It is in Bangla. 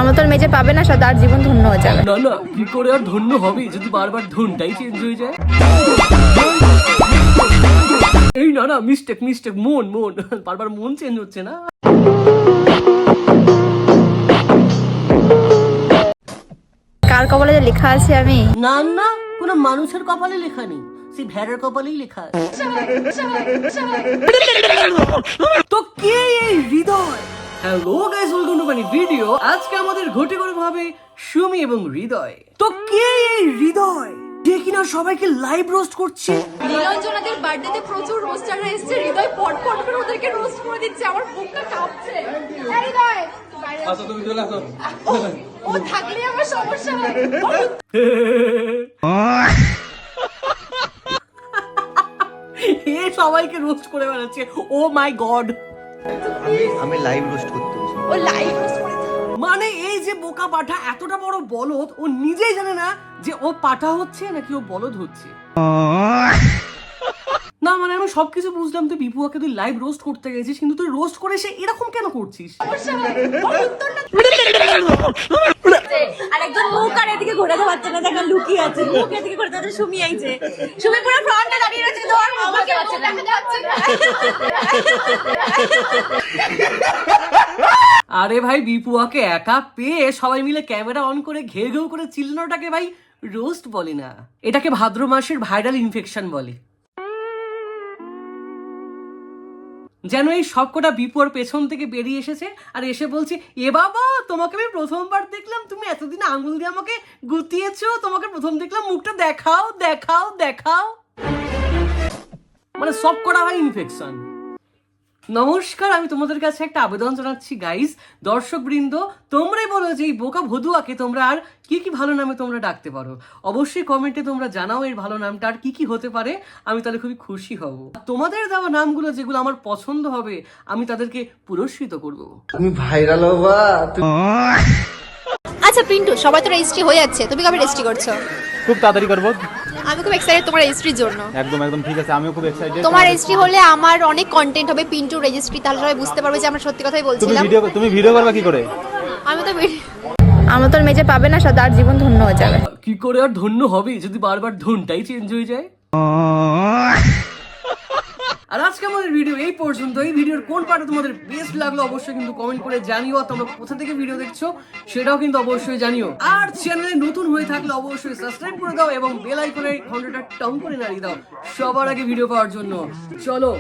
আমতল মেজে পাবে না, তার জীবন ধন্য হয়ে যাবে। না না, কি করে আর ধন্য হবে যদি বারবার ধনটাই চেঞ্জ হয়ে যায়। এই না না, মিস্টেক মিস্টেক, মন মন, বারবার মন চেঞ্জ হচ্ছে না। কার কপালে যে লেখা আছে আমি? না না, কোনো মানুষের কপালে লেখা নেই, সেই ভেড়ার কপালেই লেখা আছে। তো কে এই Hriday? Hello guys, welcome to my video. আজকে আমাদের ঘটে করতে হবে সুমি এবং হৃদয়। তো কে এই হৃদয় যে কিনা সবাইকে লাইভ রোস্ট করছে? নীলাঞ্জনাদের বার্থডেতে প্রচুর রোস্টাররা এসেছে, হৃদয় পটপট করে ওদেরকে রোস্ট করে দিচ্ছে। আমার বুকটা কাঁপছে। এই হৃদয়, আচ্ছা তুমি চলে আসো। ও থাকলে আমার সমস্যা হয়। এ সবাইকে রোস্ট করে বেড়াচ্ছে। ও মাই গড, আমি লাইভ রোস্ট করতে চাই। ও লাইভ রোস্ট করে মানে এই যে বোকা পাঠা, এতটা বড় বলদ, ও নিজেই জানে না যে ও পাঠা হচ্ছে নাকি ও বলদ হচ্ছে। না মানে আমি সবকিছু বুঝলাম, তুই বিপুয়াকে তুই লাইভ রোস্ট করতে গেছিস, কিন্তু তুই রোস্ট করে সে এরকম কেন করছিস? সমস্যা হয়। ওর উত্তরটা আরেকজন মুখ আর এদিকে ঘোরাতে পারছে না, দেখেন লুকিয়ে আছে। মুখ এদিকে ঘোরাতে পারছে, সুমি আইছে। সুমি পুরো ফ্রন্টে দাঁড়িয়ে রয়েছে, তো আর আমাকে পাচ্ছে না। আরে ভাই, বিপুয়াকে একা পেয়ে সবাই মিলে ক্যামেরা অন করে ঘেউ ঘেউ করে চিল্লানোটাকে ভাই রোস্ট বলে না, এটাকে ভাদ্র মাসের ভাইরাল ইনফেকশন বলে। যেন এই সবকটা বিপুয়ার পেছন থেকে বেরিয়ে এসেছে আর এসে বলছে, এ বাবা তোমাকে আমি প্রথমবার দেখলাম, তুমি এতদিন আঙুল দিয়ে আমাকে গুতিয়েছো, তোমাকে প্রথম দেখলাম, মুখটা দেখাও দেখাও দেখাও। মানে সবকটা ভাই ইনফেকশন। নমস্কার, আমি তোমাদের কাছে একটা আবেদন জানাচ্ছি গাইজ, দর্শক বৃন্দ, তোমরাই বলো যে এই বোকা ভদুয়াকে তোমরা আর কি কি ভালো নামে তোমরা ডাকতে পারো। অবশ্যই কমেন্টে তোমরা জানাও এর ভালো নামটা আর কি কি হতে পারে, আমি তাহলে খুবই খুশি হব। তোমাদের দেওয়া নামগুলো যেগুলো আমার পছন্দ হবে আমি তাদেরকে পুরস্কৃত করব। তুমি ভাইরাল হবা। আচ্ছা পিন্টু, সবাই তো রেজিস্ট্রি হয়ে যাচ্ছে, তুমি কবে রেজিস্ট্রি করছো? খুব তাড়াতাড়ি করবো। আমি খুব এক্সাইটেড তোমার রেজিস্ট্রির জন্য। একদম একদম ঠিক আছে, আমিও খুব এক্সাইটেড। তোমার রেজিস্ট্রি হলে আমার অনেক কন্টেন্ট হবে, পিন্টু রেজিস্ট্রি, তাহলে সবাই বুঝতে পারবে যে আমরা সত্যি কথাই বলছিলাম। তুমি ভিডিও করবা কি করে? আমি তো আমতল মেজে পাবে না, তার জীবন ধন্য হয়ে যাবে। কি করে আর ধন্য হবে যদি বারবার ধনটাই চেঞ্জ হয়ে যায়। আর আজকে আমাদের ভিডিও এই পর্যন্ত। এই ভিডিওর কোন পার্টটা তোমাদের বেস্ট লাগলো অবশ্যই কিন্তু কমেন্ট করে জানিও, আর তোমরা কোথা থেকে ভিডিও দেখছো সেটাও কিন্তু অবশ্যই জানিও। আর চ্যানেলে নতুন হয়ে থাকলে অবশ্যই সাবস্ক্রাইব করে দাও এবং বেল আইকনের ঘন্টাটা টং করে নাড়িয়ে দাও সবার আগে ভিডিও পাওয়ার জন্য। চলো।